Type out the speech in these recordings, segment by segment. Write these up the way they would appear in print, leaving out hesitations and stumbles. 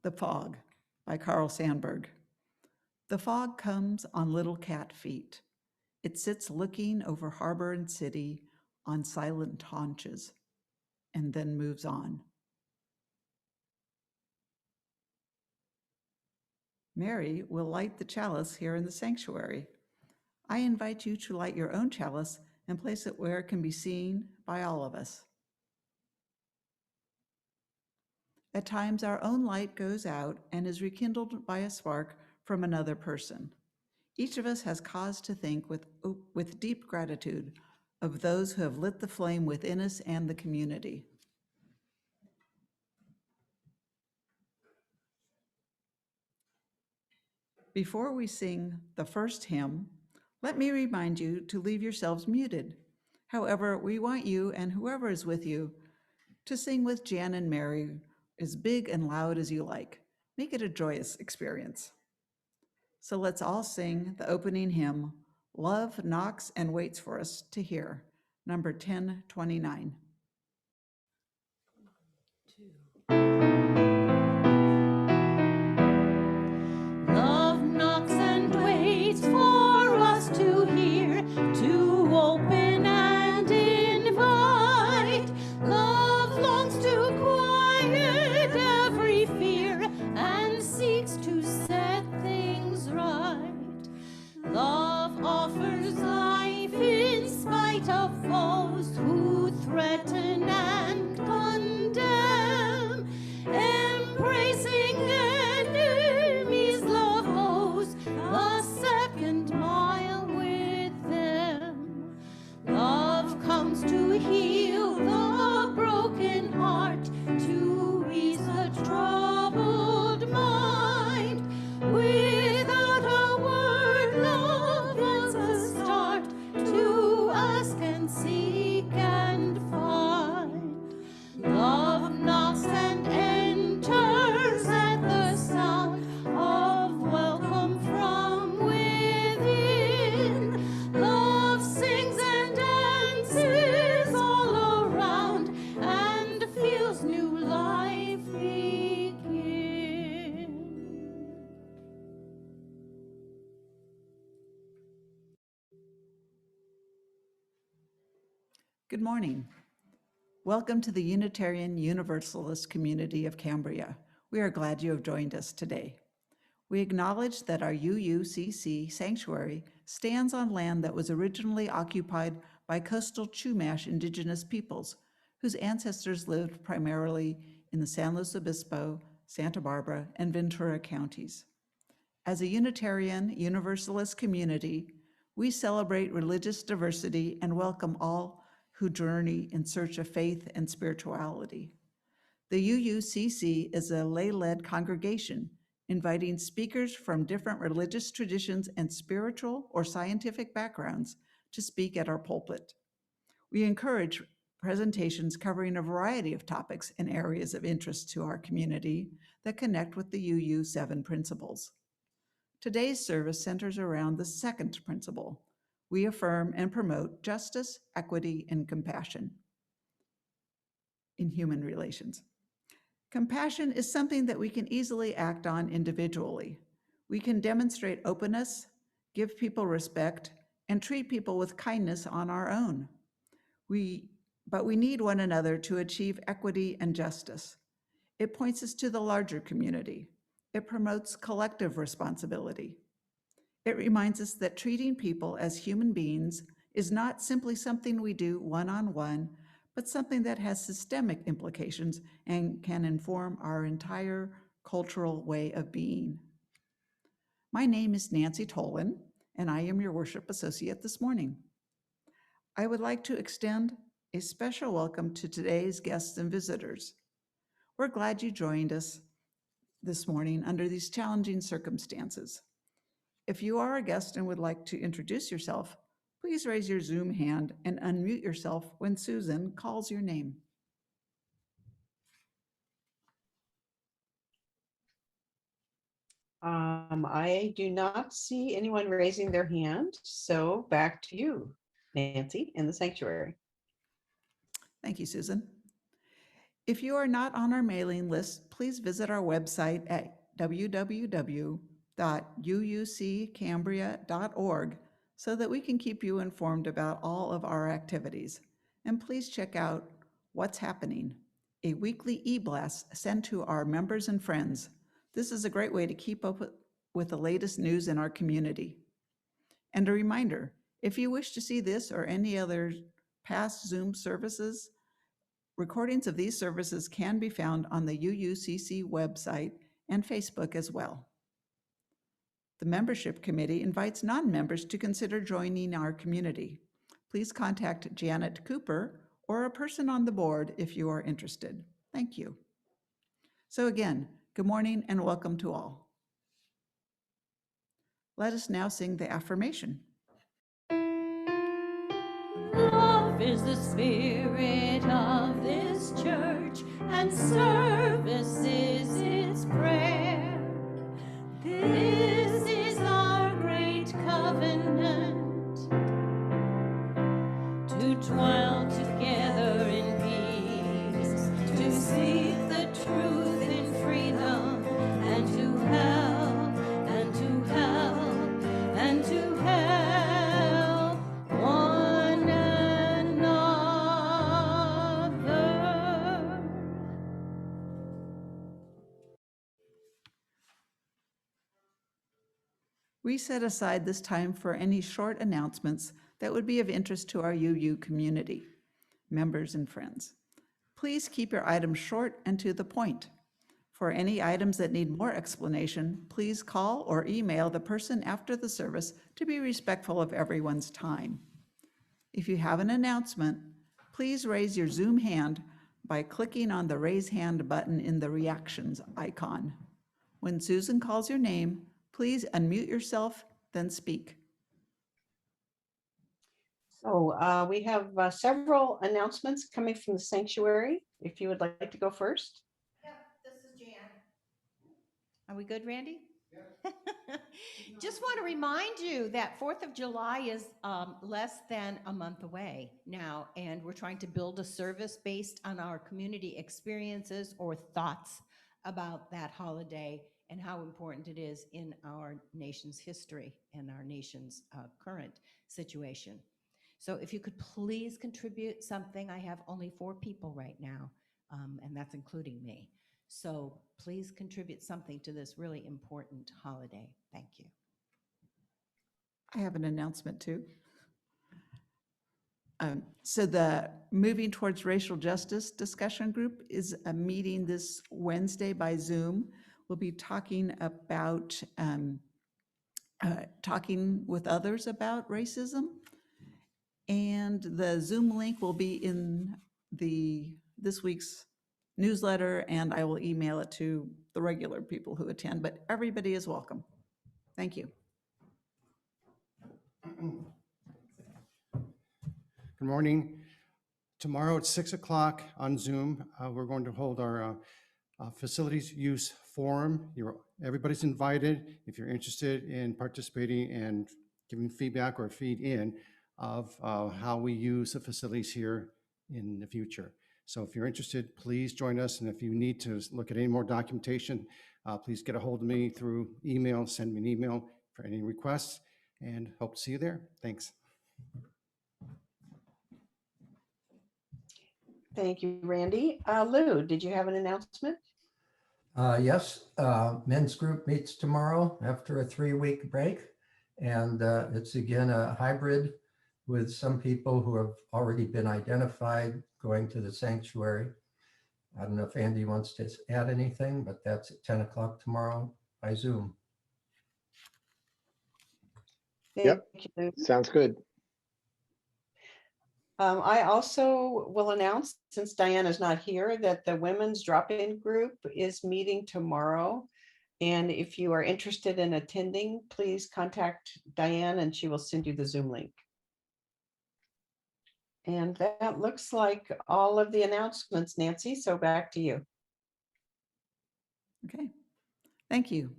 The Fog by Carl Sandburg. The fog comes on little cat feet. It sits looking over harbor and city on silent haunches and then moves on. Mary will light the chalice here in the sanctuary. I invite you to light your own chalice and place it where it can be seen by all of us. At times, our own light goes out and is rekindled by a spark from another person. Each of us has cause to think with deep gratitude of those who have lit the flame within us and the community. Before we sing the first hymn, let me remind you to leave yourselves muted. However, we want you and whoever is with you to sing with Jan and Mary as big and loud as you like. Make it a joyous experience. So let's all sing the opening hymn, Love Knocks and Waits for Us to Hear, number 1029. Love knocks and waits for us to hear, to open and invite. Love longs to quiet every fear and seeks to set things right. Love offers life in spite of foes who threaten and condemn. Embracing enemies, love goes the second mile with them. Love comes to heal the broken heart, to ease the troubled mind. Without a word, love is a start to ask and seek and find. Love knocks and enters at the sound of welcome from within. Love sings and dances all around and feels new life begin. Good morning. Welcome to the Unitarian Universalist community of Cambria. We are glad you have joined us today. We acknowledge that our UUCC sanctuary stands on land that was originally occupied by coastal Chumash indigenous peoples, whose ancestors lived primarily in the San Luis Obispo, Santa Barbara, and Ventura counties. As a Unitarian Universalist community, we celebrate religious diversity and welcome all who journey in search of faith and spirituality. The UUCC is a lay-led congregation, inviting speakers from different religious traditions and spiritual or scientific backgrounds to speak at our pulpit. We encourage presentations covering a variety of topics and areas of interest to our community that connect with the UU7 principles. Today's service centers around the second principle. We affirm and promote justice, equity, and compassion in human relations. Compassion is something that we can easily act on individually. We can demonstrate openness, give people respect, and treat people with kindness on our own. But we need one another to achieve equity and justice. It points us to the larger community. It promotes collective responsibility. It reminds us that treating people as human beings is not simply something we do one-on-one, but something that has systemic implications and can inform our entire cultural way of being. My name is Nancy Tolan, and I am your worship associate this morning. I would like to extend a special welcome to today's guests and visitors. We're glad you joined us this morning under these challenging circumstances. If you are a guest and would like to introduce yourself, please raise your Zoom hand and unmute yourself when Susan calls your name. I do not see anyone raising their hand, so back to you, Nancy, in the sanctuary. Thank you, Susan. If you are not on our mailing list, please visit our website at www.uuccambria.org so that we can keep you informed about all of our activities. And please check out What's Happening, a weekly e-blast sent to our members and friends. This is a great way to keep up with the latest news in our community. And a reminder, if you wish to see this or any other past Zoom services, recordings of these services can be found on the UUCC website and Facebook as well. The membership committee invites non-members to consider joining our community. Please contact Janet Cooper or a person on the board if you are interested. Thank you. So again, good morning and welcome to all. Let us now sing the affirmation. Love is the spirit of this church, and service is its prayer. This is our great covenant, to dwell together in peace, to seek the truth in freedom, and to help, and to help, and to help one another. We set aside this time for any short announcements that would be of interest to our UU community, members and friends. Please keep your items short and to the point. For any items that need more explanation, please call or email the person after the service to be respectful of everyone's time. If you have an announcement, please raise your Zoom hand by clicking on the raise hand button in the reactions icon. When Susan calls your name, please unmute yourself, then speak. So we have several announcements coming from the sanctuary. If you would like to go first. Yep, this is Jan. Are we good, Randy? Just want to remind you that 4th of July is less than a month away now, and we're trying to build a service based on our community experiences or thoughts about that holiday and how important it is in our nation's history and our nation's current situation. So if you could please contribute something, I have only 4 people right now, and that's including me. So please contribute something to this really important holiday. Thank you. I have an announcement too. So the Moving Towards Racial Justice discussion group is a meeting this Wednesday by Zoom. We'll be talking about talking with others about racism. And the Zoom link will be in this week's newsletter, and I will email it to the regular people who attend, but everybody is welcome. Thank you. Good morning. Tomorrow at 6 o'clock on Zoom, we're going to hold our facilities use forum. Everybody's invited if you're interested in participating and giving feedback or feed in of how we use the facilities here in the future. So if you're interested, please join us. And if you need to look at any more documentation, please get a hold of me through email, send me an email for any requests, and hope to see you there. Thanks. Thank you, Randy. Lou, did you have an announcement? Yes, men's group meets tomorrow after a 3-week break. And it's again a hybrid with some people who have already been identified going to the sanctuary. I don't know if Andy wants to add anything, but that's at 10 o'clock tomorrow by Zoom. Thank you, Lou. Sounds good. I also will announce, since Diane is not here, that the women's drop-in group is meeting tomorrow. And if you are interested in attending, please contact Diane and she will send you the Zoom link. And that looks like all of the announcements, Nancy. So back to you. Okay, thank you.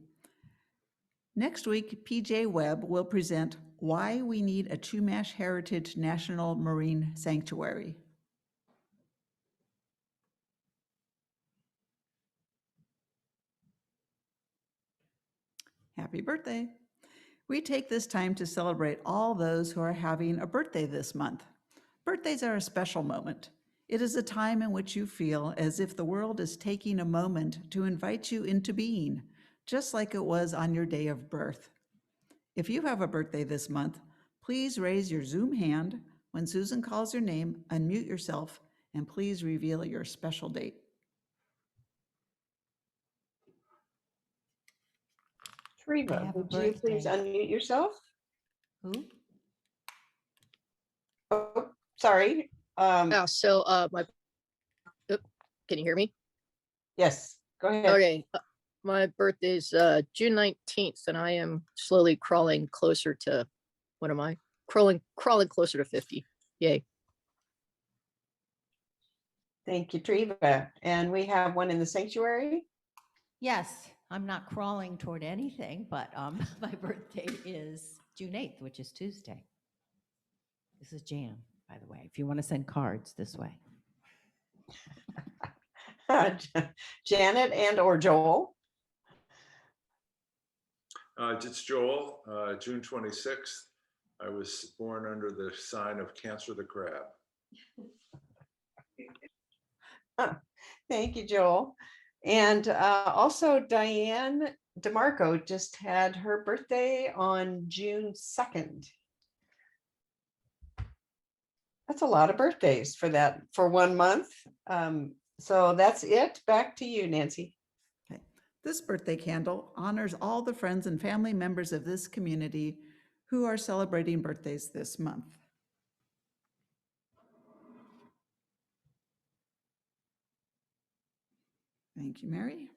Next week, PJ Webb will present Why We Need a Chumash Heritage National Marine Sanctuary. Happy birthday. We take this time to celebrate all those who are having a birthday this month. Birthdays are a special moment. It is a time in which you feel as if the world is taking a moment to invite you into being, just like it was on your day of birth. If you have a birthday this month, please raise your Zoom hand. When Susan calls your name, unmute yourself, and please reveal your special date. I Treva, have a would you please birthday. unmute yourself? Who? Oh, sorry. My oop, can you hear me? Yes, go ahead. Okay, my birthday's June 19th, and I am slowly crawling closer to, what am I? Crawling closer to 50. Yay. Thank you, Treva. And we have one in the sanctuary. Yes, I'm not crawling toward anything, but my birthday is June 8th, which is Tuesday. This is Jan, by the way, if you want to send cards this way. Janet and or Joel. It's Joel, June 26th. I was born under the sign of Cancer the Crab. Thank you, Joel. And also Diane DeMarco just had her birthday on June 2nd. That's a lot of birthdays for 1 month. So that's it. Back to you, Nancy. Okay. This birthday candle honors all the friends and family members of this community who are celebrating birthdays this month. Thank you, Mary.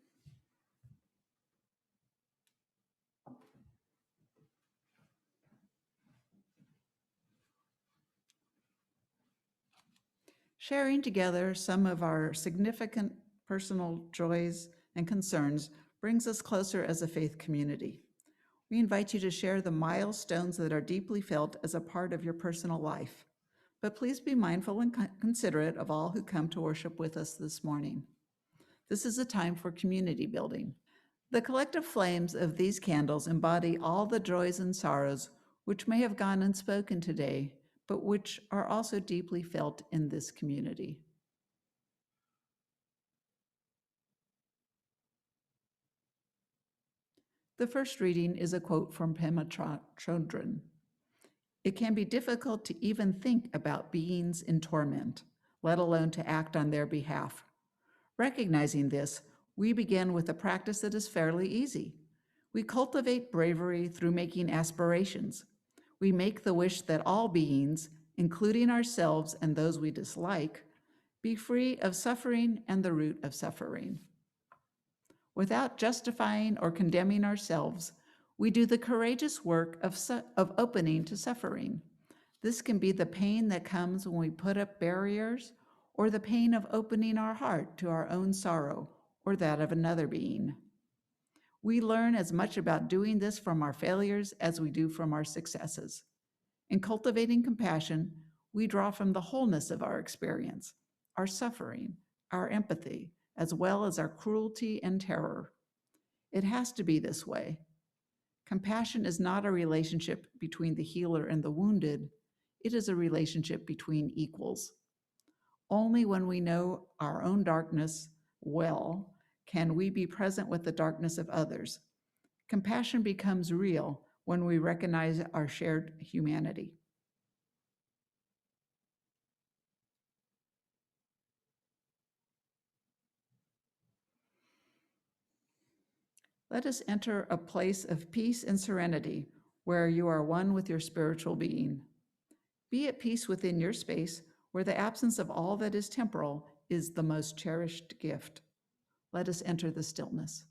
Sharing together some of our significant personal joys and concerns brings us closer as a faith community. We invite you to share the milestones that are deeply felt as a part of your personal life. But please be mindful and considerate of all who come to worship with us this morning. This is a time for community building. The collective flames of these candles embody all the joys and sorrows which may have gone unspoken today, but which are also deeply felt in this community. The first reading is a quote from Pema Chodron. It can be difficult to even think about beings in torment, let alone to act on their behalf. Recognizing this, we begin with a practice that is fairly easy. We cultivate bravery through making aspirations. We make the wish that all beings, including ourselves and those we dislike, be free of suffering and the root of suffering. Without justifying or condemning ourselves, we do the courageous work of opening to suffering. This can be the pain that comes when we put up barriers, or the pain of opening our heart to our own sorrow or that of another being. We learn as much about doing this from our failures as we do from our successes. In cultivating compassion, we draw from the wholeness of our experience, our suffering, our empathy, as well as our cruelty and terror. It has to be this way. Compassion is not a relationship between the healer and the wounded. It is a relationship between equals. Only when we know our own darkness well can we be present with the darkness of others. Compassion becomes real when we recognize our shared humanity. Let us enter a place of peace and serenity where you are one with your spiritual being. Be at peace within your space where the absence of all that is temporal is the most cherished gift. Let us enter the stillness.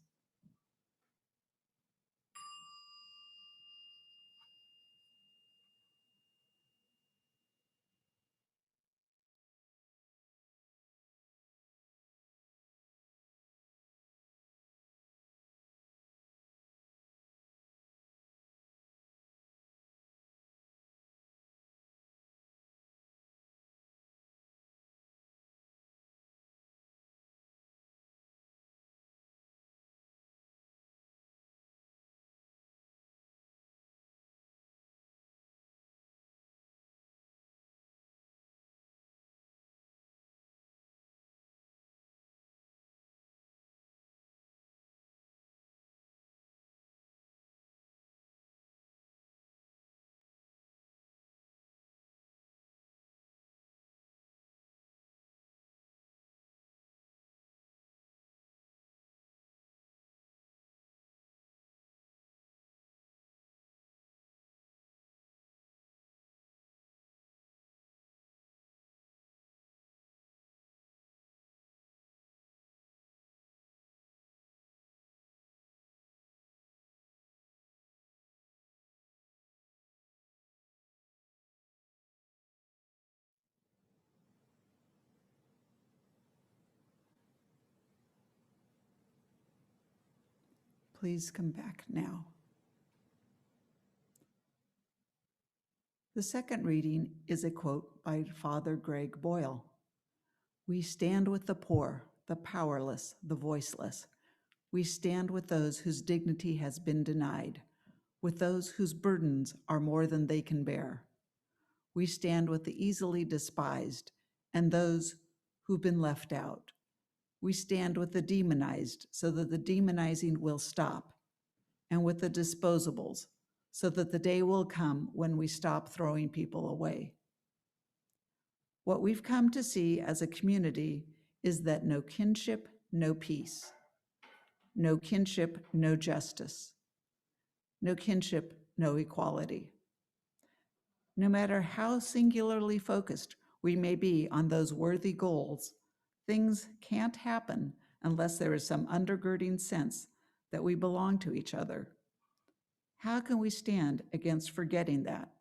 Please come back now. The second reading is a quote by Father Greg Boyle. We stand with the poor, the powerless, the voiceless. We stand with those whose dignity has been denied, with those whose burdens are more than they can bear. We stand with the easily despised and those who've been left out. We stand with the demonized so that the demonizing will stop, and with the disposables so that the day will come when we stop throwing people away. What we've come to see as a community is that no kinship, no peace. No kinship, no justice. No kinship, no equality. No matter how singularly focused we may be on those worthy goals, things can't happen unless there is some undergirding sense that we belong to each other. How can we stand against forgetting that?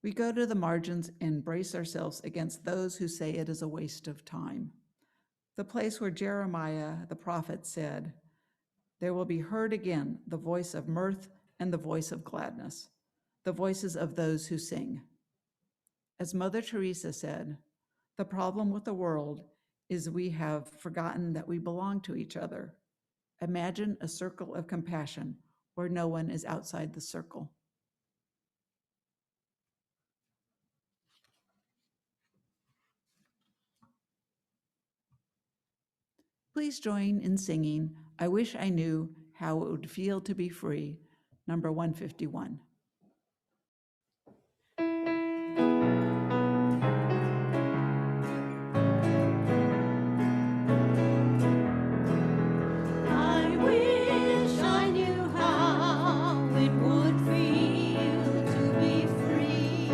We go to the margins and brace ourselves against those who say it is a waste of time. The place where Jeremiah the prophet said, "There will be heard again the voice of mirth and the voice of gladness, the voices of those who sing." As Mother Teresa said, the problem with the world is we have forgotten that we belong to each other. Imagine a circle of compassion where no one is outside the circle. Please join in singing "I Wish I Knew How It Would Feel to Be Free," number 151. I wish I knew how it would feel to be free.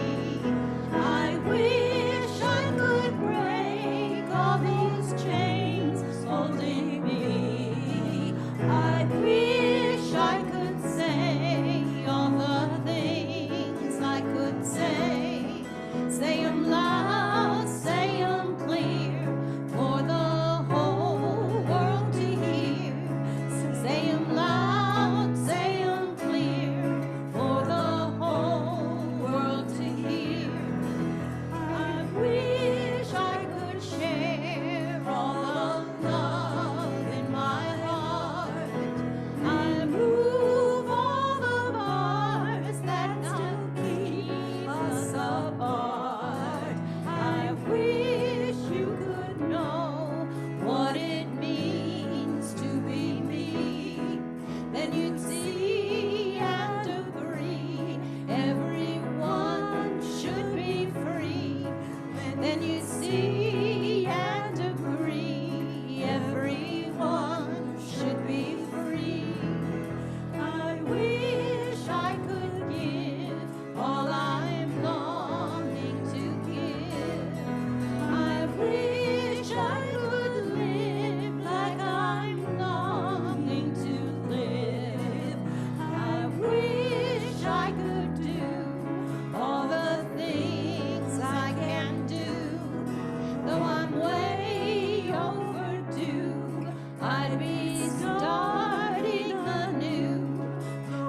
I wish I could break all these chains holding me. I wish I could say all the things I could say. Say 'em loud, say 'em clear for the whole world to hear. Say 'em loud, say 'em clear for the whole world to hear. I wish I could share all the love in my heart. I move all the bars that still keep us apart. I wish you could know what it means to be me. Then you'd see and agree everyone should be free. Then you'd see and agree everyone should be free. I wish I could give all I'm longing to give. I wish I could live like I'm longing to live. I wish I could do all the things I can do. Though I'm way overdue, I'd be starting anew.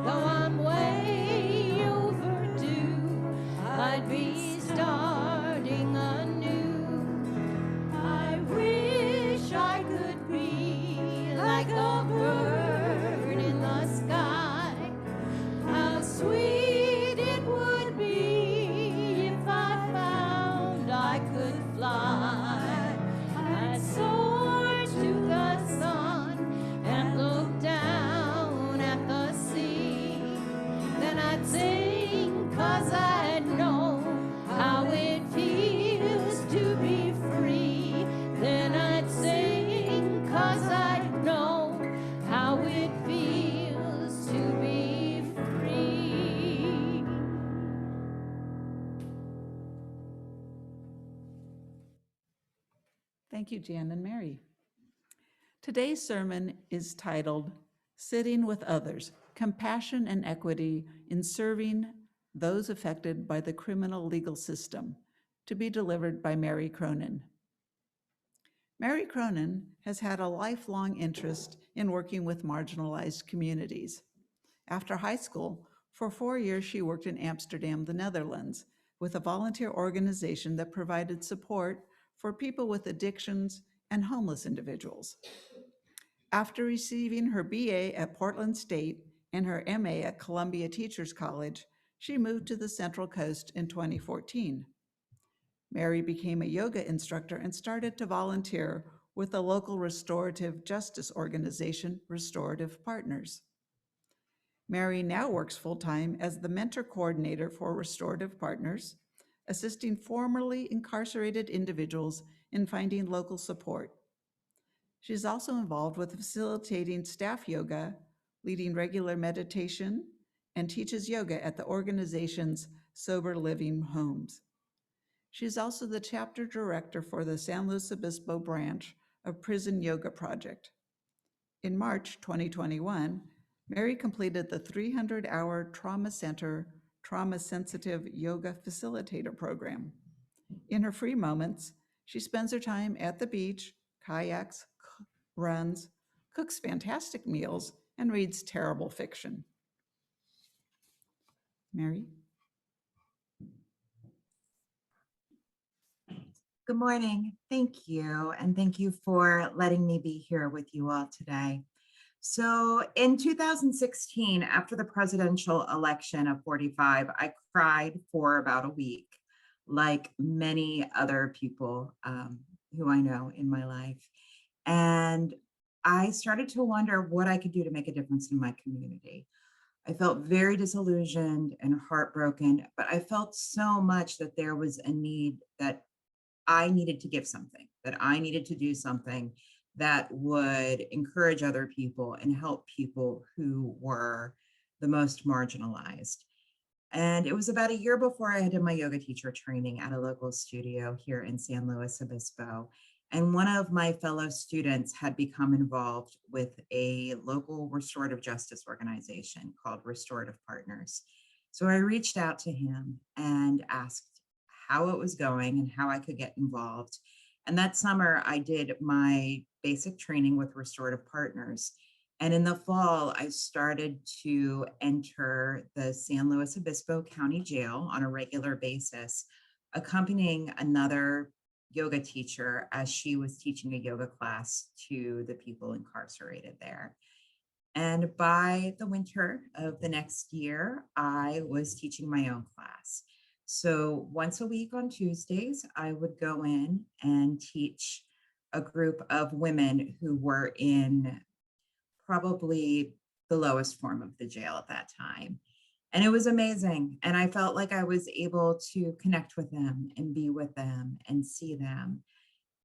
Though I'm way overdue, I'd be starting anew. I wish I could be like a bird in the sky. How sweet it would be if I found I could fly. I'd soar to the sun and look down at the sea. Then I'd sing 'cause I know how it feels to be free. Then I'd sing 'cause I know how it feels to be free. Thank you, Jan and Mary. Today's sermon is titled "Sitting with Others, Compassion and Equity in Serving Those Affected by the Criminal Legal System," to be delivered by Mary Cronin. Mary Cronin has had a lifelong interest in working with marginalized communities. After high school, for 4 years, she worked in Amsterdam, the Netherlands, with a volunteer organization that provided support for people with addictions and homeless individuals. After receiving her BA at Portland State and her MA at Columbia Teachers College, she moved to the Central Coast in 2014. Mary became a yoga instructor and started to volunteer with the local restorative justice organization, Restorative Partners. Mary now works full-time as the mentor coordinator for Restorative Partners, assisting formerly incarcerated individuals in finding local support. She's also involved with facilitating staff yoga, leading regular meditation, and teaches yoga at the organization's sober living homes. She's also the chapter director for the San Luis Obispo branch of Prison Yoga Project. In March 2021, Mary completed the 300-hour Trauma Center Trauma Sensitive Yoga Facilitator Program. In her free moments, she spends her time at the beach, kayaks, runs, cooks fantastic meals, and reads terrible fiction. Mary? Good morning. Thank you. And thank you for letting me be here with you all today. So in 2016, after the presidential election of 45, I cried for about a week, like many other people who I know in my life. And I started to wonder what I could do to make a difference in my community. I felt very disillusioned and heartbroken, but I felt so much that there was a need that I needed to give something, that I needed to do something that would encourage other people and help people who were the most marginalized. And it was about a year before I did my yoga teacher training at a local studio here in San Luis Obispo. And one of my fellow students had become involved with a local restorative justice organization called Restorative Partners. So I reached out to him and asked how it was going and how I could get involved. And that summer, I did my basic training with Restorative Partners. And in the fall, I started to enter the San Luis Obispo County Jail on a regular basis, accompanying another yoga teacher as she was teaching a yoga class to the people incarcerated there. And by the winter of the next year, I was teaching my own class. So once a week on Tuesdays, I would go in and teach a group of women who were in probably the lowest form of the jail at that time. And it was amazing. And I felt like I was able to connect with them and be with them and see them.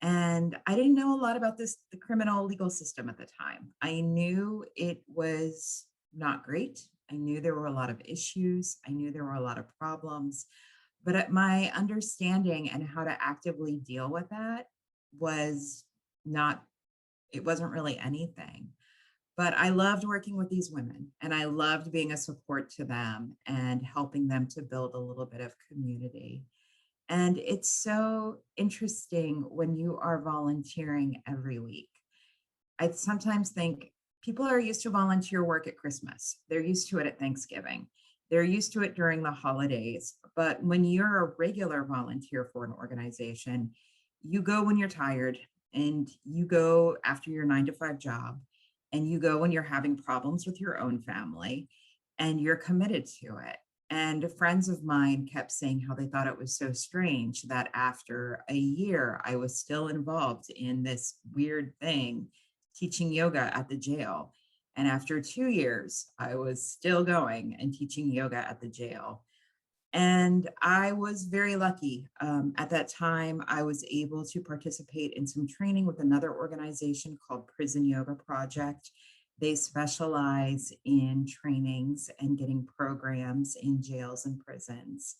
And I didn't know a lot about the criminal legal system at the time. I knew it was not great. I knew there were a lot of issues. I knew there were a lot of problems. But my understanding and how to actively deal with that was not, it wasn't really anything. But I loved working with these women and I loved being a support to them and helping them to build a little bit of community. And it's so interesting when you are volunteering every week. I sometimes think people are used to volunteer work at Christmas. They're used to it at Thanksgiving. They're used to it during the holidays. But when you're a regular volunteer for an organization, you go when you're tired and you go after your 9-to-5 job and you go when you're having problems with your own family and you're committed to it. And friends of mine kept saying how they thought it was so strange that after a year, I was still involved in this weird thing, teaching yoga at the jail. And after 2 years, I was still going and teaching yoga at the jail. And I was very lucky. At that time, I was able to participate in some training with another organization called Prison Yoga Project. They specialize in trainings and getting programs in jails and prisons.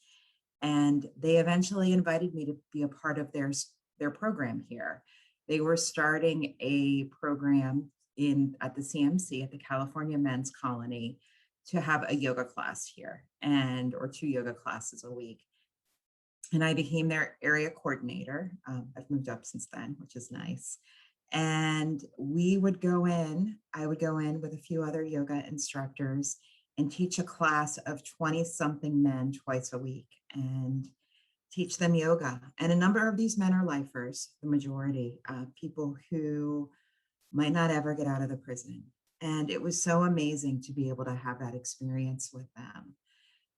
And they eventually invited me to be a part of their program here. They were starting a program at the CMC, at the California Men's Colony, to have a yoga class here or 2 yoga classes a week. and I became their area coordinator. I've moved up since then, which is nice. And I would go in with a few other yoga instructors and teach a class of 20 something men twice a week and teach them yoga. And a number of these men are lifers, the majority, people who might not ever get out of the prison. And it was so amazing to be able to have that experience with them.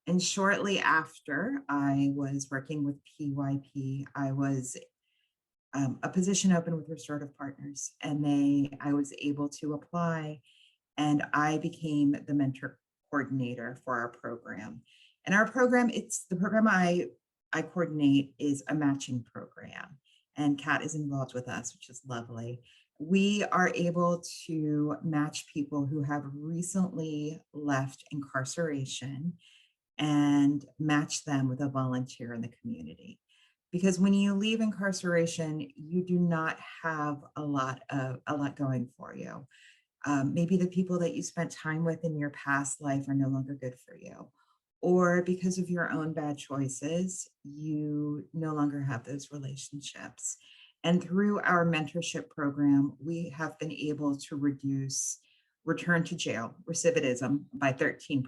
And shortly after I was working with PYP, I was a position open with Restorative Partners, and I was able to apply, and I became the mentor coordinator for our program. And our program, it's the program I coordinate is a matching program, and Kat is involved with us, which is lovely. We are able to match people who have recently left incarceration and match them with a volunteer in the community. Because when you leave incarceration, you do not have a lot going for you. Maybe the people that you spent time with in your past life are no longer good for you. Or because of your own bad choices, you no longer have those relationships. And through our mentorship program, we have been able to reduce return to jail recidivism by 13%.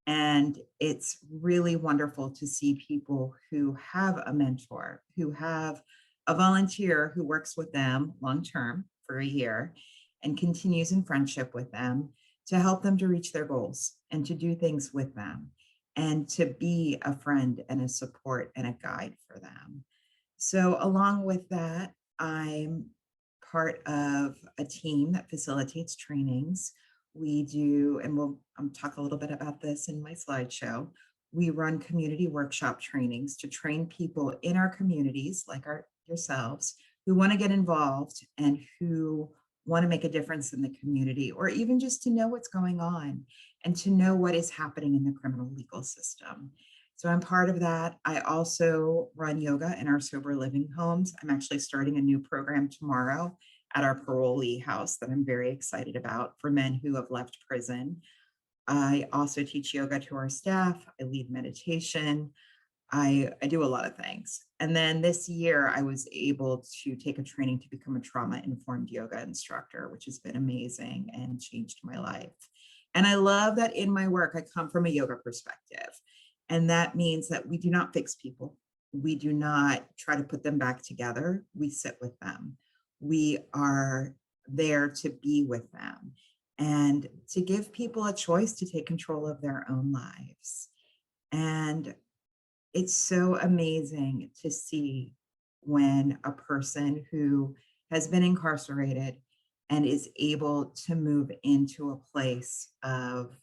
And it's really wonderful to see people who have a mentor, who have a volunteer who works with them long-term for a year and continues in friendship with them to help them to reach their goals and to do things with them and to be a friend and a support and a guide for them. So along with that, I'm part of a team that facilitates trainings. We do, and we'll talk a little bit about this in my slideshow. We run community workshop trainings to train people in our communities, like yourselves, who want to get involved and who want to make a difference in the community, or even just to know what's going on and to know what is happening in the criminal legal system. So I'm part of that. I also run yoga in our sober living homes. I'm actually starting a new program tomorrow at our parolee house that I'm very excited about for men who have left prison. I also teach yoga to our staff. I lead meditation. I do a lot of things. And then this year I was able to take a training to become a trauma-informed yoga instructor, which has been amazing and changed my life. And I love that in my work, I come from a yoga perspective. And that means that we do not fix people. We do not try to put them back together. We sit with them. We are there to be with them and to give people a choice to take control of their own lives. And it's so amazing to see when a person who has been incarcerated and is able to move into a place of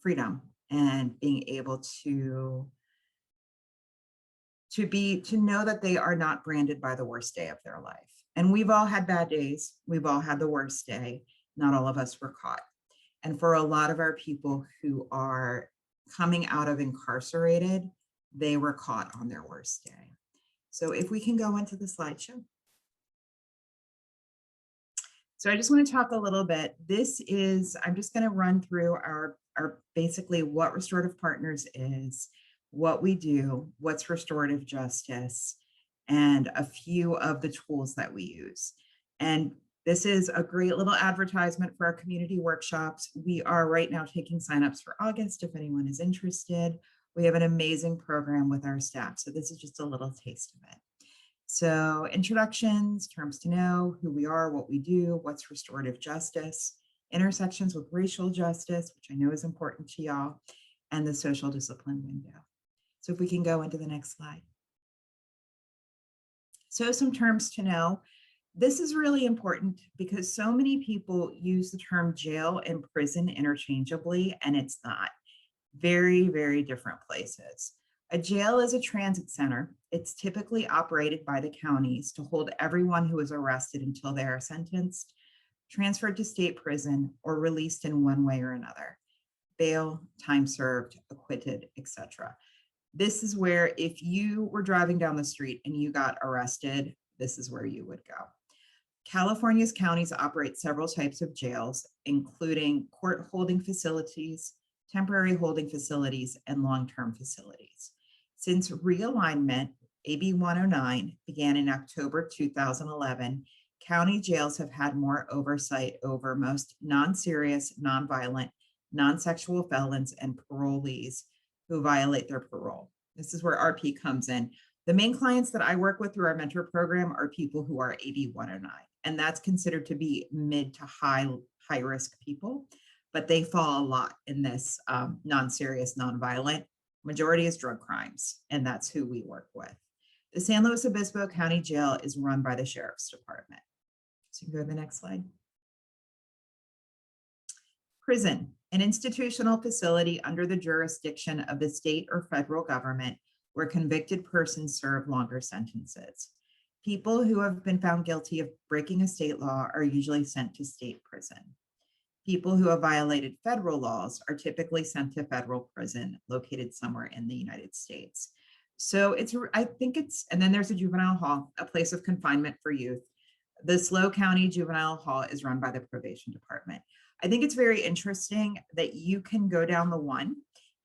freedom and being able to know that they are not branded by the worst day of their life. And we've all had bad days. We've all had the worst day. Not all of us were caught. And for a lot of our people who are coming out of incarcerated, they were caught on their worst day. So if we can go into the slideshow. So I just want to talk a little bit. I'm just going to run through our basically what Restorative Partners is, what we do, what's restorative justice, and a few of the tools that we use. And this is a great little advertisement for our community workshops. We are right now taking signups for August if anyone is interested. We have an amazing program with our staff. So this is just a little taste of it. So introductions, terms to know, who we are, what we do, what's restorative justice, intersections with racial justice, which I know is important to y'all, and the social discipline window. So if we can go into the next slide. So some terms to know. This is really important because so many people use the term jail and prison interchangeably, and it's not. Very, very different places. A jail is a transit center. It's typically operated by the counties to hold everyone who is arrested until they are sentenced, transferred to state prison, or released in one way or another. Bail, time served, acquitted, etc. This is where if you were driving down the street and you got arrested, this is where you would go. California's counties operate several types of jails, including court holding facilities, temporary holding facilities, and long-term facilities. Since realignment, AB 109 began in October 2011, county jails have had more oversight over most non-serious, non-violent, non-sexual felons and parolees who violate their parole. This is where RP comes in. The main clients that I work with through our mentor program are people who are AB 109, and that's considered to be mid to high risk people, but they fall a lot in this non-serious, non-violent. Majority is drug crimes, and that's who we work with. The San Luis Obispo County Jail is run by the Sheriff's Department. So you can go to the next slide. Prison, an institutional facility under the jurisdiction of the state or federal government where convicted persons serve longer sentences. People who have been found guilty of breaking a state law are usually sent to state prison. People who have violated federal laws are typically sent to federal prison located somewhere in the United States. So I think it's, and then there's a juvenile hall, a place of confinement for youth. The SLO County Juvenile Hall is run by the probation department. I think it's very interesting that you can go down the one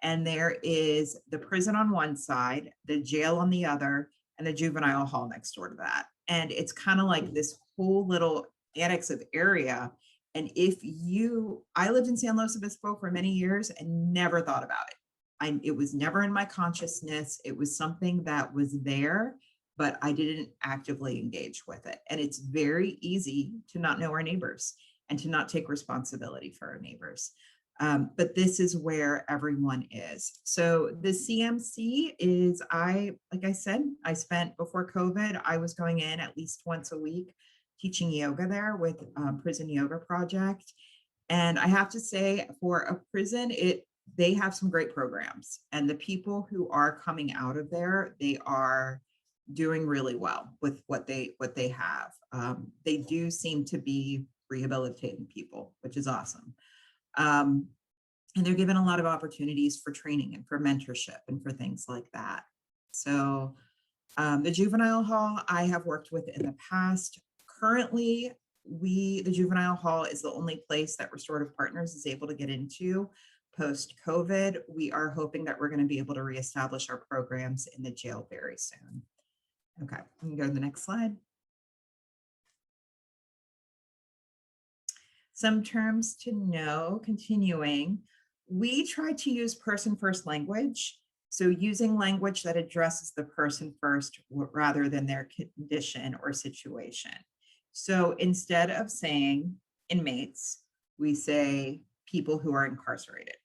and there is the prison on one side, the jail on the other, and the juvenile hall next door to that. And it's kind of like this whole little annex of area. And I lived in San Luis Obispo for many years and never thought about it. It was never in my consciousness. It was something that was there, but I didn't actively engage with it. And it's very easy to not know our neighbors and to not take responsibility for our neighbors. But this is where everyone is. So the CMC is, like I said, I spent before COVID, I was going in at least once a week teaching yoga there with Prison Yoga Project. And I have to say, for a prison, they have some great programs, and the people who are coming out of there, they are doing really well with what they have. They do seem to be rehabilitating people, which is awesome. And they're given a lot of opportunities for training and for mentorship and for things like that. So the juvenile hall I have worked with in the past. Currently, the juvenile hall is the only place that Restorative Partners is able to get into post-COVID. We are hoping that we're going to be able to reestablish our programs in the jail very soon. Okay, we can go to the next slide. Some terms to know, continuing. We try to use person-first language. So using language that addresses the person first rather than their condition or situation. So instead of saying inmates, we say people who are incarcerated.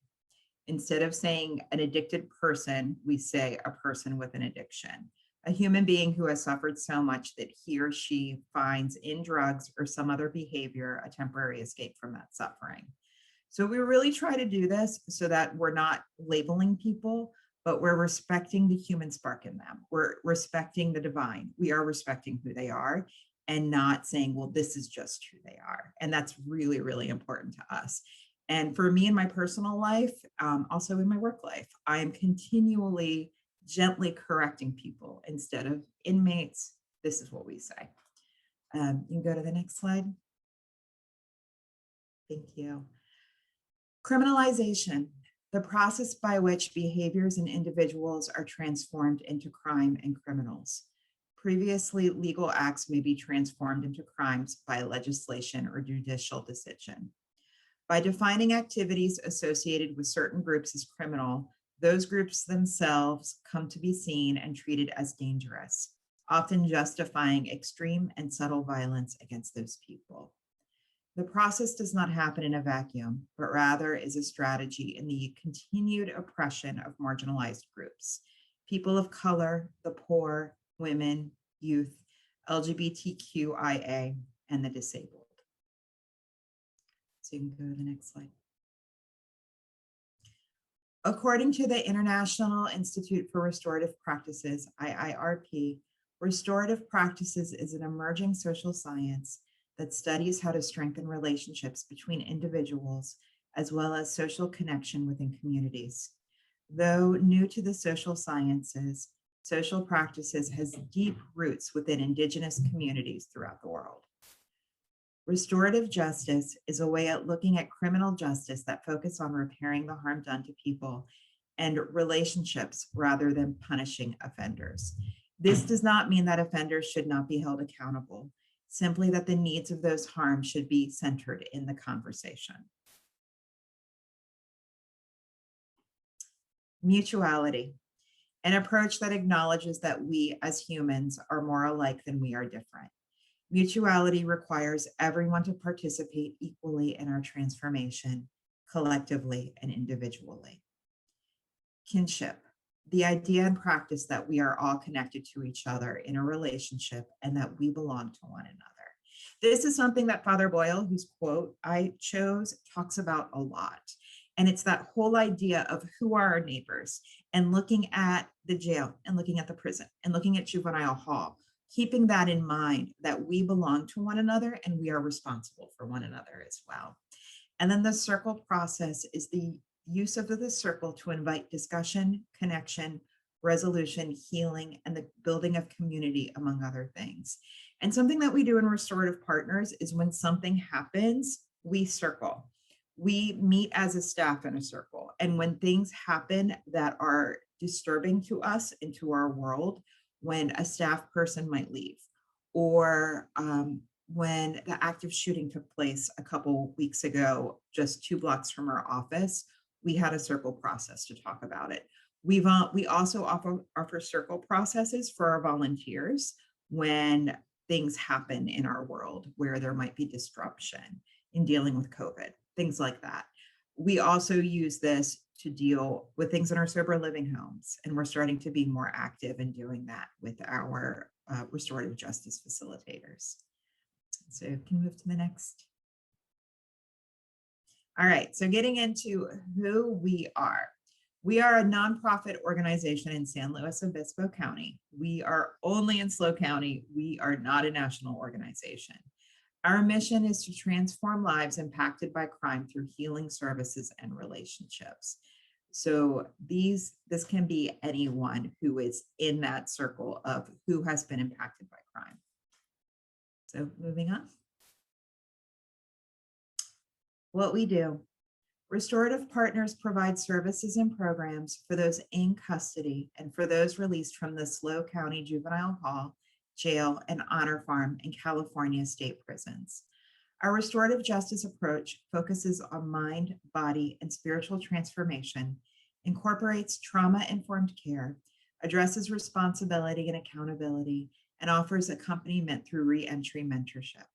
Instead of saying an addicted person, we say a person with an addiction. A human being who has suffered so much that he or she finds in drugs or some other behavior a temporary escape from that suffering. So we really try to do this so that we're not labeling people, but we're respecting the human spark in them. We're respecting the divine. We are respecting who they are and not saying, well, this is just who they are. And that's really, really important to us. And for me in my personal life, also in my work life, I am continually gently correcting people instead of inmates. This is what we say. You can go to the next slide. Thank you. Criminalization, the process by which behaviors and individuals are transformed into crime and criminals. Previously, legal acts may be transformed into crimes by legislation or judicial decision. By defining activities associated with certain groups as criminal, those groups themselves come to be seen and treated as dangerous, often justifying extreme and subtle violence against those people. The process does not happen in a vacuum, but rather is a strategy in the continued oppression of marginalized groups, people of color, the poor, women, youth, LGBTQIA, and the disabled. So you can go to the next slide. According to the International Institute for Restorative Practices, IIRP, restorative practices is an emerging social science that studies how to strengthen relationships between individuals as well as social connection within communities. Though new to the social sciences, social practices has deep roots within Indigenous communities throughout the world. Restorative justice is a way at looking at criminal justice that focus on repairing the harm done to people and relationships rather than punishing offenders. This does not mean that offenders should not be held accountable, simply that the needs of those harmed should be centered in the conversation. Mutuality, an approach that acknowledges that we as humans are more alike than we are different. Mutuality requires everyone to participate equally in our transformation, collectively and individually. Kinship, the idea and practice that we are all connected to each other in a relationship and that we belong to one another. This is something that Father Boyle, whose quote I chose, talks about a lot. And it's that whole idea of who are our neighbors, and looking at the jail and looking at the prison and looking at juvenile hall, keeping that in mind that we belong to one another and we are responsible for one another as well. And then the circle process is the use of the circle to invite discussion, connection, resolution, healing, and the building of community, among other things. And something that we do in Restorative Partners is when something happens, we circle. We meet as a staff in a circle. And when things happen that are disturbing to us and to our world, when a staff person might leave, or when the active shooting took place a couple weeks ago, just 2 blocks from our office, we had a circle process to talk about it. We also offer circle processes for our volunteers when things happen in our world where there might be disruption in dealing with COVID, things like that. We also use this to deal with things in our sober living homes, and we're starting to be more active in doing that with our restorative justice facilitators. So you can move to the next. All right, so getting into who we are. We are a nonprofit organization in San Luis Obispo County. We are only in SLO County. We are not a national organization. Our mission is to transform lives impacted by crime through healing services and relationships. So this can be anyone who is in that circle of who has been impacted by crime. So moving on. What we do. Restorative Partners provide services and programs for those in custody and for those released from the SLO County Juvenile Hall, Jail, and Honor Farm in California state prisons. Our restorative justice approach focuses on mind, body, and spiritual transformation, incorporates trauma-informed care, addresses responsibility and accountability, and offers accompaniment through re-entry mentorship.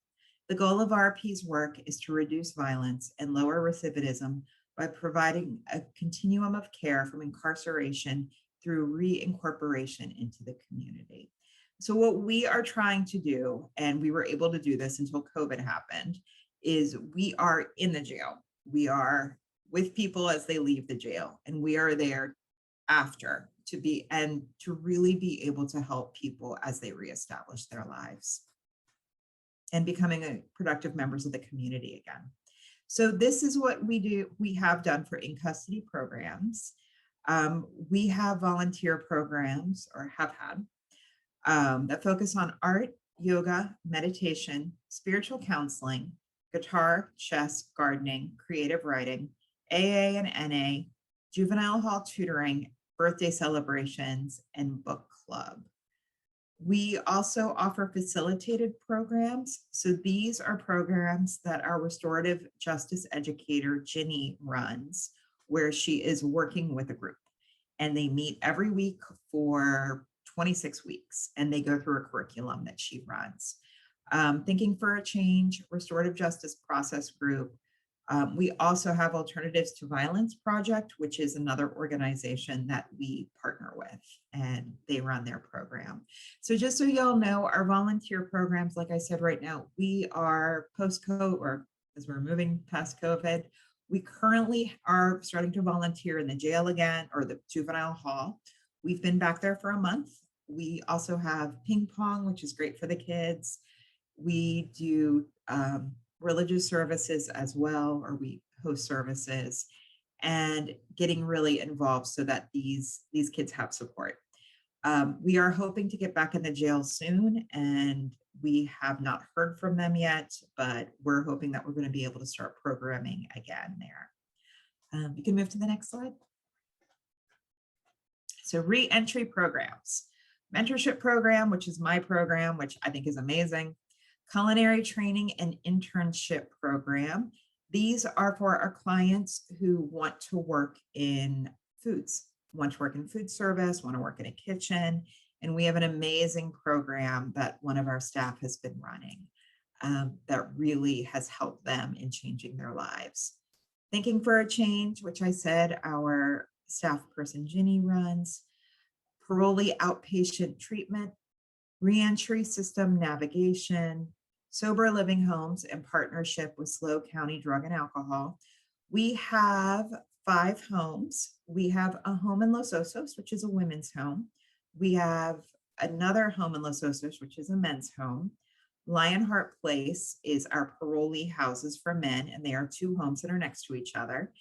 The goal of RP's work is to reduce violence and lower recidivism by providing a continuum of care from incarceration through reincorporation into the community. So what we are trying to do, and we were able to do this until COVID happened, is we are in the jail. We are with people as they leave the jail, and we are there after to really be able to help people as they reestablish their lives and becoming productive members of the community again. So this is what we do. We have done for in-custody programs. We have volunteer programs, or have had, that focus on art, yoga, meditation, spiritual counseling, guitar, chess, gardening, creative writing, AA and NA, juvenile hall tutoring, birthday celebrations, and book club. We also offer facilitated programs. So these are programs that our restorative justice educator, Ginny, runs, where she is working with a group. And they meet every week for 26 weeks, and they go through a curriculum that she runs. Thinking for a Change, Restorative Justice Process Group. We also have Alternatives to Violence Project, which is another organization that we partner with, and they run their program. So just so y'all know, our volunteer programs, like I said, right now, we are post-COVID, or as we're moving past COVID, we currently are starting to volunteer in the jail again, or the juvenile hall. We've been back there for a month. We also have ping pong, which is great for the kids. We do religious services as well, or we host services, and getting really involved so that these kids have support. We are hoping to get back in the jail soon, and we have not heard from them yet, but we're hoping that we're going to be able to start programming again there. You can move to the next slide. So re-entry programs, mentorship program, which is my program, which I think is amazing, culinary training and internship program. These are for our clients who want to work in foods, want to work in food service, want to work in a kitchen. And we have an amazing program that one of our staff has been running that really has helped them in changing their lives. Thinking for a Change, which I said our staff person Ginny runs, parolee outpatient treatment, reentry system navigation, sober living homes in partnership with SLO County Drug and Alcohol. We have 5 homes. We have a home in Los Osos, which is a women's home. We have another home in Los Osos, which is a men's home. Lionheart Place is our parolee houses for men, and they are 2 homes that are next to each other.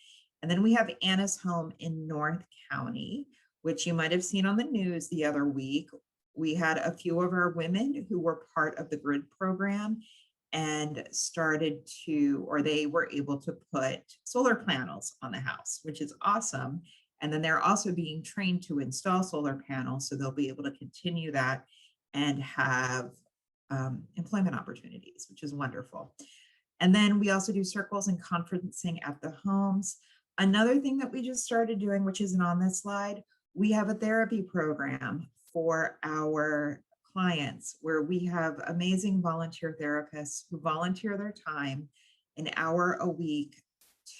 And then we have Anna's home in North County, which you might have seen on the news the other week. We had a few of our women who were part of the GRID program and started to, or they were able to put solar panels on the house, which is awesome. And then they're also being trained to install solar panels, so they'll be able to continue that and have employment opportunities, which is wonderful. And then we also do circles and conferencing at the homes. Another thing that we just started doing, which isn't on this slide, we have a therapy program for our clients where we have amazing volunteer therapists who volunteer their time an hour a week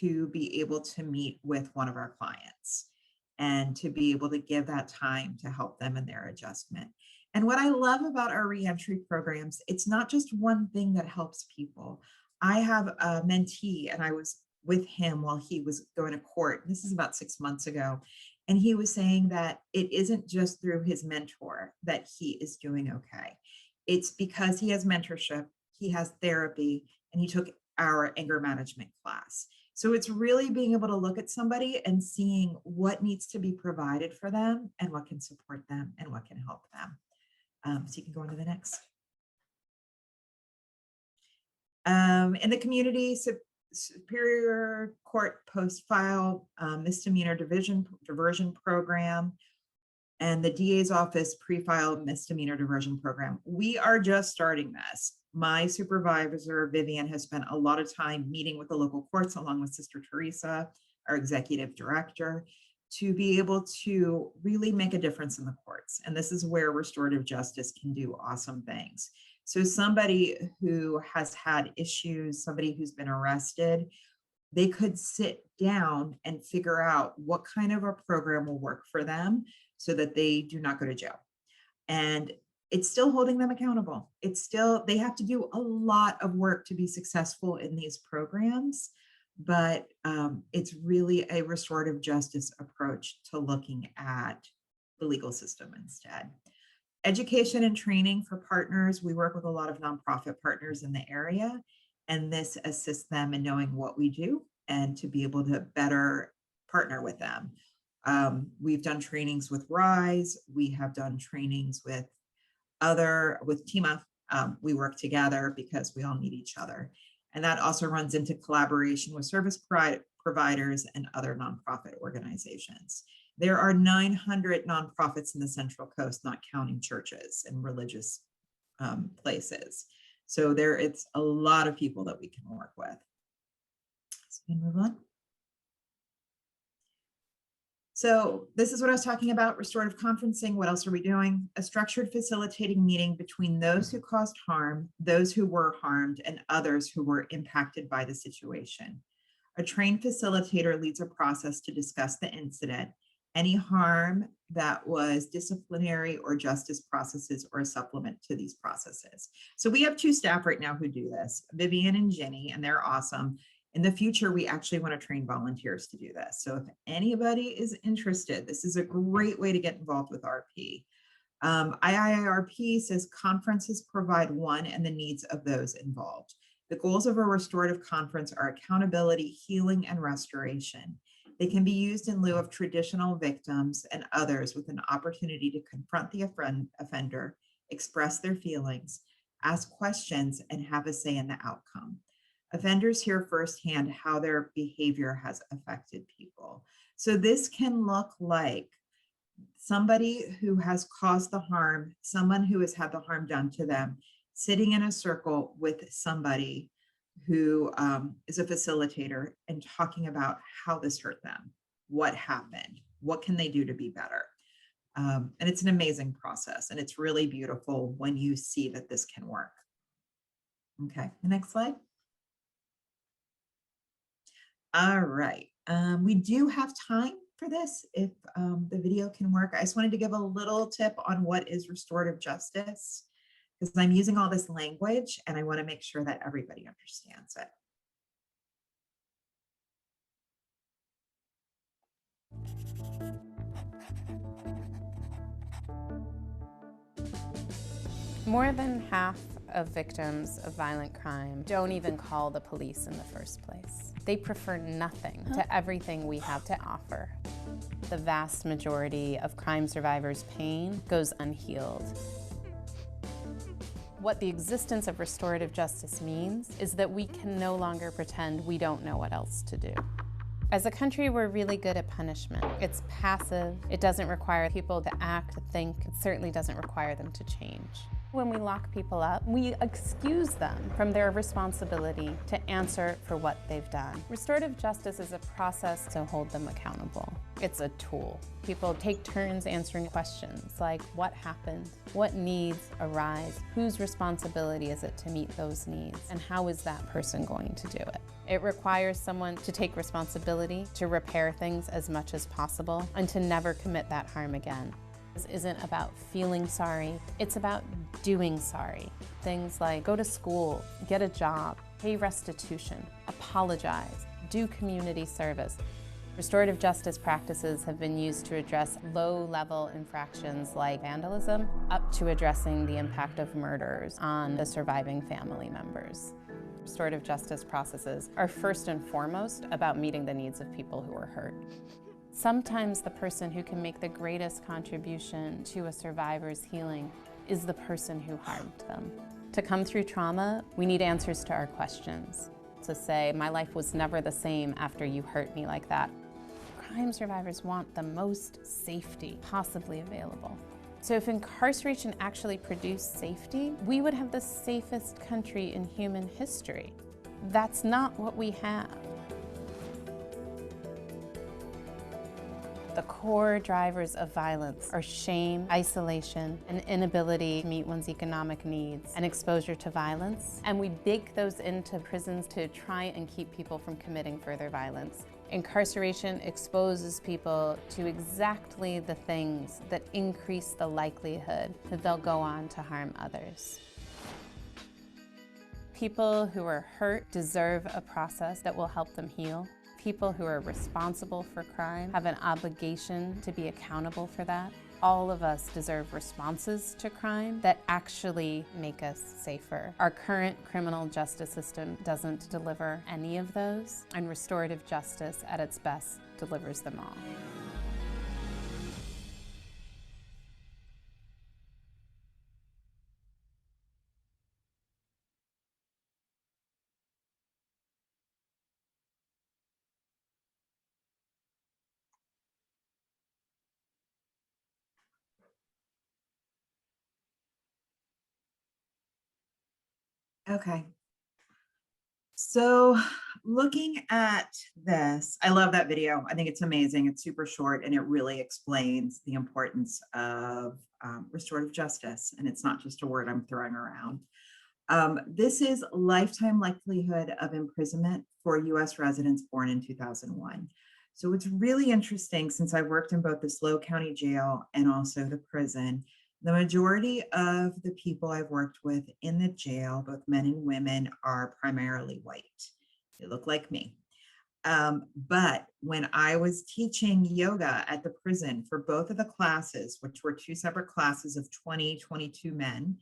to be able to meet with one of our clients and to be able to give that time to help them in their adjustment. And what I love about our reentry programs, it's not just one thing that helps people. I have a mentee and I was with him while he was going to court. This is about 6 months ago. And he was saying that it isn't just through his mentor that he is doing okay. It's because he has mentorship, he has therapy, and he took our anger management class. So it's really being able to look at somebody and seeing what needs to be provided for them and what can support them and what can help them. So you can go on to the next. In the community, Superior Court post-file misdemeanor diversion program and the DA's office pre-file misdemeanor diversion program. We are just starting this. My supervisor, Vivian, has spent a lot of time meeting with the local courts along with Sister Teresa, our executive director, to be able to really make a difference in the courts. And this is where restorative justice can do awesome things. So somebody who has had issues, somebody who's been arrested, they could sit down and figure out what kind of a program will work for them so that they do not go to jail. And it's still holding them accountable. It's still, they have to do a lot of work to be successful in these programs, but it's really a restorative justice approach to looking at the legal system instead. Education and training for partners. We work with a lot of nonprofit partners in the area, and this assists them in knowing what we do and to be able to better partner with them. We've done trainings with RISE. We have done trainings with TIMA. We work together because we all need each other. And that also runs into collaboration with service providers and other nonprofit organizations. There are 900 nonprofits in the Central Coast, not counting churches and religious places. So it's a lot of people that we can work with. So we can move on. So this is what I was talking about, restorative conferencing. What else are we doing? A structured facilitating meeting between those who caused harm, those who were harmed, and others who were impacted by the situation. A trained facilitator leads a process to discuss the incident, any harm that was disciplinary or justice processes or a supplement to these processes. So we have 2 staff right now who do this, Vivian and Jenny, and they're awesome. In the future, we actually want to train volunteers to do this. So if anybody is interested, this is a great way to get involved with RP. IIRP says conferences provide one and the needs of those involved. The goals of a restorative conference are accountability, healing, and restoration. They can be used in lieu of traditional victims and others with an opportunity to confront the offender, express their feelings, ask questions, and have a say in the outcome. Offenders hear firsthand how their behavior has affected people. So this can look like somebody who has caused the harm, someone who has had the harm done to them, sitting in a circle with somebody who is a facilitator and talking about how this hurt them, what happened, what can they do to be better. And it's an amazing process, and it's really beautiful when you see that this can work. Okay, the next slide. All right, we do have time for this if the video can work. I just wanted to give a little tip on what is restorative justice, because I'm using all this language and I want to make sure that everybody understands it. More than half of victims of violent crime don't even call the police in the first place. They prefer nothing to everything we have to offer. The vast majority of crime survivors' pain goes unhealed. What the existence of restorative justice means is that we can no longer pretend we don't know what else to do. As a country, we're really good at punishment. It's passive. It doesn't require people to act, to think. It certainly doesn't require them to change. When we lock people up, we excuse them from their responsibility to answer for what they've done. Restorative justice is a process to hold them accountable. It's a tool. People take turns answering questions like, what happened? What needs arise? Whose responsibility is it to meet those needs? And how is that person going to do it? It requires someone to take responsibility, to repair things as much as possible, and to never commit that harm again. This isn't about feeling sorry, it's about doing sorry. Things like go to school, get a job, pay restitution, apologize, do community service. Restorative justice practices have been used to address low-level infractions like vandalism, up to addressing the impact of murders on the surviving family members. Restorative justice processes are first and foremost about meeting the needs of people who are hurt. Sometimes the person who can make the greatest contribution to a survivor's healing is the person who harmed them. To come through trauma, we need answers to our questions. To say, my life was never the same after you hurt me like that. Crime survivors want the most safety possibly available. So if incarceration actually produced safety, we would have the safest country in human history. That's not what we have. The core drivers of violence are shame, isolation, an inability to meet one's economic needs, and exposure to violence. And we bake those into prisons to try and keep people from committing further violence. Incarceration exposes people to exactly the things that increase the likelihood that they'll go on to harm others. People who are hurt deserve a process that will help them heal. People who are responsible for crime have an obligation to be accountable for that. All of us deserve responses to crime that actually make us safer. Our current criminal justice system doesn't deliver any of those, and restorative justice at its best delivers them all. Okay. So looking at this, I love that video. I think it's amazing. It's super short and it really explains the importance of restorative justice. And it's not just a word I'm throwing around. This is lifetime likelihood of imprisonment for US residents born in 2001. So it's really interesting since I've worked in both the SLO County Jail and also the prison. The majority of the people I've worked with in the jail, both men and women, are primarily white. They look like me. But when I was teaching yoga at the prison for both of the classes, which were two separate classes of 20, 22 men,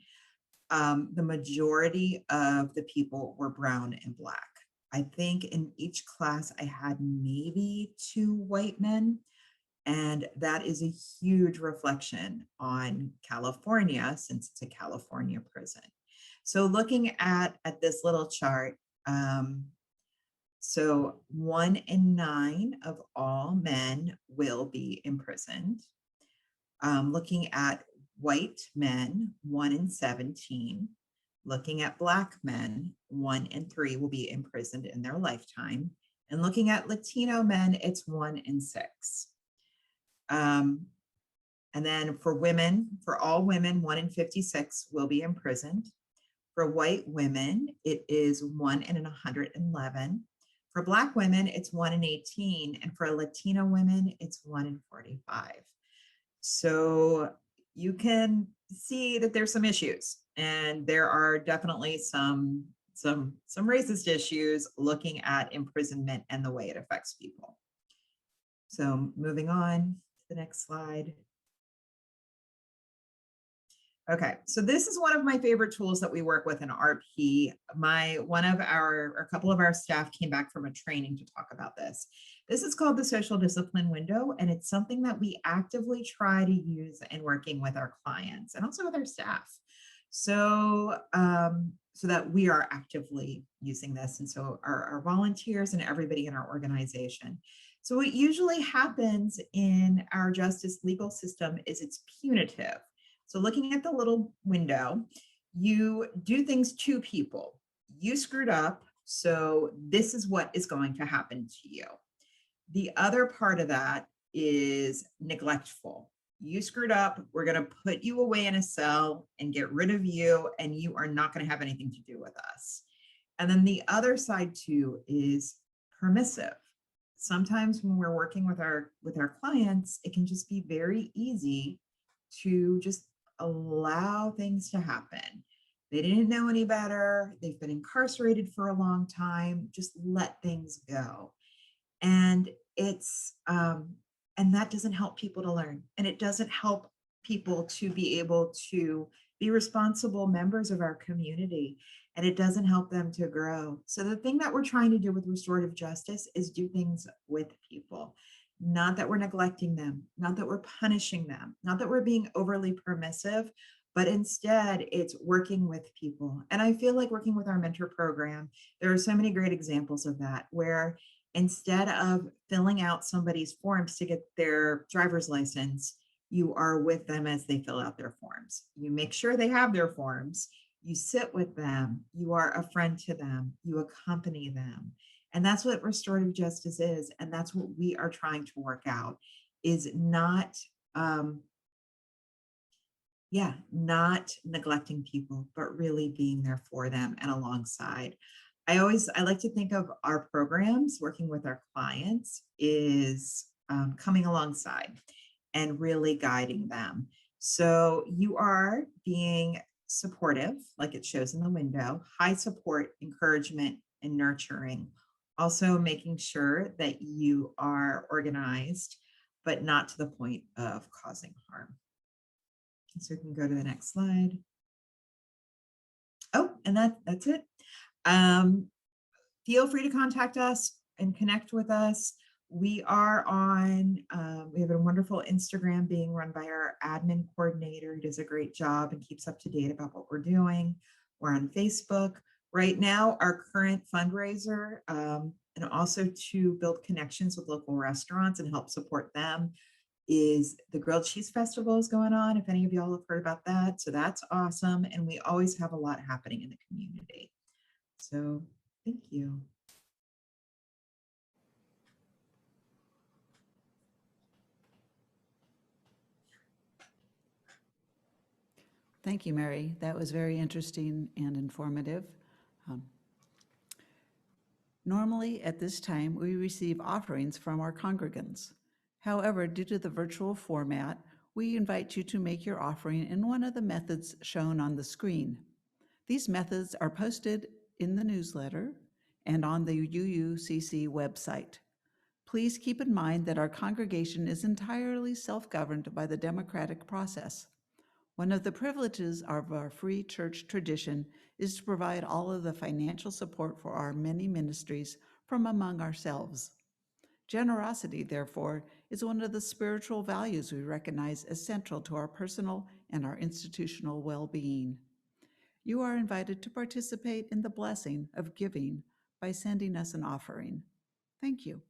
the majority of the people were brown and black. I think in each class I had maybe 2 white men. And that is a huge reflection on California, since it's a California prison. So looking at this little chart, so 1 in 9 of all men will be imprisoned. Looking at white men, 1 in 17. Looking at Black men, 1 in 3 will be imprisoned in their lifetime. And looking at Latino men, it's 1 in 6. And then for women, for all women, 1 in 56 will be imprisoned. For white women, it is 1 in 111. For Black women, it's 1 in 18. And for Latino women, it's 1 in 45. So you can see that there's some issues, and there are definitely some racist issues looking at imprisonment and the way it affects people. So moving on to the next slide. Okay, so this is one of my favorite tools that we work with in RP. A couple of our staff came back from a training to talk about this. This is called the social discipline window, and it's something that we actively try to use in working with our clients and also with our staff. So, so that we are actively using this, and so our volunteers and everybody in our organization. So what usually happens in our justice legal system is it's punitive. So looking at the little window, you do things to people. You screwed up, so this is what is going to happen to you. The other part of that is neglectful. You screwed up, we're going to put you away in a cell and get rid of you, and you are not going to have anything to do with us. And then the other side too is permissive. Sometimes when we're working with our clients, it can just be very easy to just allow things to happen. They didn't know any better. They've been incarcerated for a long time. Just let things go. And it's, and that doesn't help people to learn. And it doesn't help people to be able to be responsible members of our community. And it doesn't help them to grow. So the thing that we're trying to do with restorative justice is do things with people. Not that we're neglecting them, not that we're punishing them, not that we're being overly permissive, but instead it's working with people. And I feel like working with our mentor program, there are so many great examples of that, where instead of filling out somebody's forms to get their driver's license, you are with them as they fill out their forms. You make sure they have their forms, you sit with them, you are a friend to them, you accompany them. And that's what restorative justice is. And that's what we are trying to work out, is not, not neglecting people, but really being there for them and alongside. I like to think of our programs working with our clients is coming alongside and really guiding them. So you are being supportive, like it shows in the window, high support, encouragement, and nurturing. Also making sure that you are organized, but not to the point of causing harm. So we can go to the next slide. Oh, and that's it. Feel free to contact us and connect with us. We are on, we have a wonderful Instagram being run by our admin coordinator, who does a great job and keeps up to date about what we're doing. We're on Facebook. Right now, our current fundraiser, and also to build connections with local restaurants and help support them, is the Grilled Cheese Festival is going on, if any of y'all have heard about that. So that's awesome. And we always have a lot happening in the community. So thank you. Thank you, Mary. That was very interesting and informative. Normally, at this time, we receive offerings from our congregants. However, due to the virtual format, we invite you to make your offering in one of the methods shown on the screen. These methods are posted in the newsletter and on the UUCC website. Please keep in mind that our congregation is entirely self-governed by the democratic process. One of the privileges of our free church tradition is to provide all of the financial support for our many ministries from among ourselves. Generosity, therefore, is one of the spiritual values we recognize as central to our personal and our institutional well-being. You are invited to participate in the blessing of giving by sending us an offering. Thank you.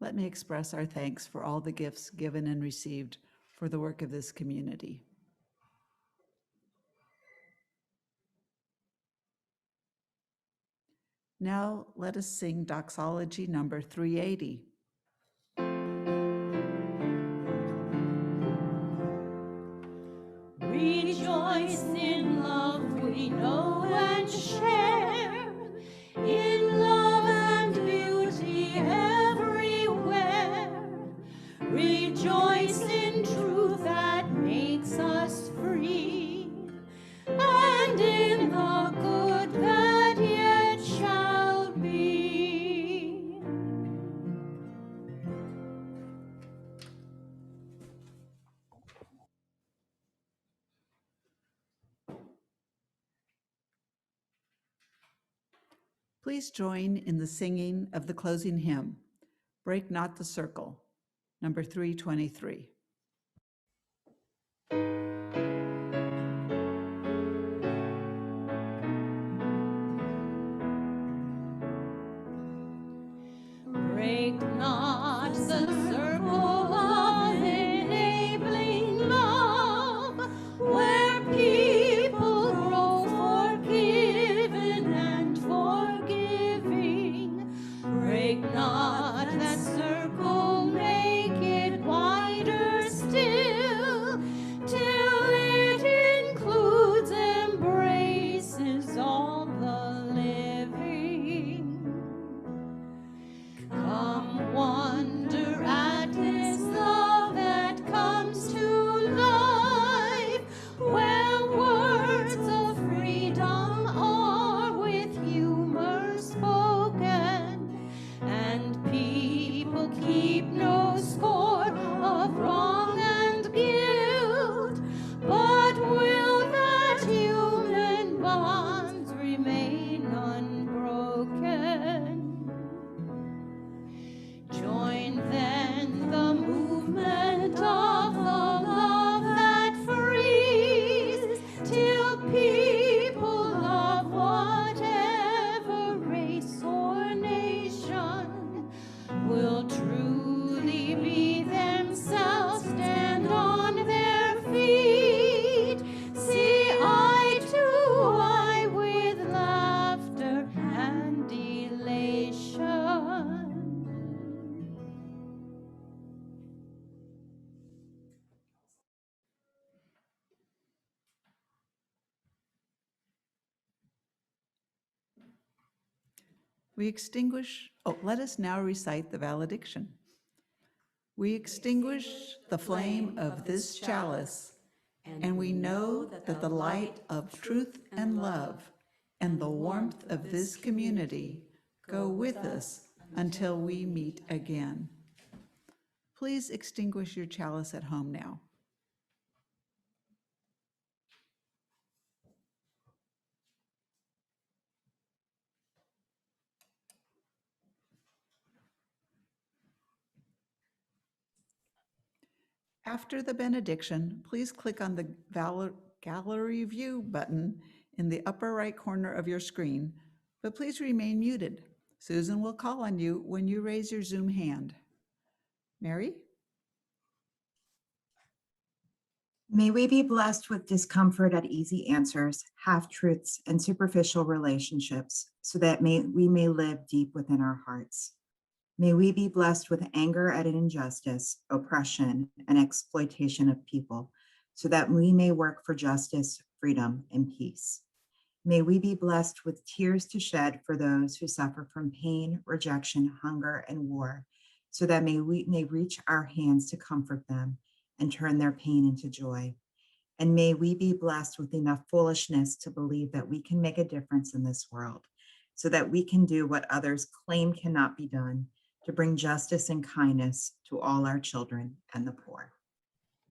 let me express our thanks for all the gifts given and received for the work of this community. Now let us sing doxology number 380. Rejoice in love we know and share, in love and beauty everywhere. Rejoice in truth that makes us free, and in the good that yet shall be. Please join in the singing of the closing hymn, Break Not the Circle, number 323. Break not the circle of enabling love, where people grow forgiven and forgiving. Break not that circle, make it wider still, till it includes, embraces all the living. Come wonder at His love that comes to life, where words of freedom are with humor spoken, and people keep no score of wrong and guilt, but will that human bonds remain unbroken. Join then the movement of the love that frees, till people of whatever race or nation will truly be themselves, stand on their feet, see eye to eye with laughter and elation. Let us now recite the valediction. We extinguish the flame of this chalice, and we know that the light of truth and love and the warmth of this community go with us until we meet again. Please extinguish your chalice at home now. After the benediction, please click on the gallery view button in the upper right corner of your screen, but please remain muted. Susan will call on you when you raise your Zoom hand. Mary? May we be blessed with discomfort at easy answers, half-truths, and superficial relationships, so that we may live deep within our hearts. May we be blessed with anger at an injustice, oppression, and exploitation of people, so that we may work for justice, freedom, and peace. May we be blessed with tears to shed for those who suffer from pain, rejection, hunger, and war, so that we may reach our hands to comfort them and turn their pain into joy. And may we be blessed with enough foolishness to believe that we can make a difference in this world, so that we can do what others claim cannot be done, to bring justice and kindness to all our children and the poor.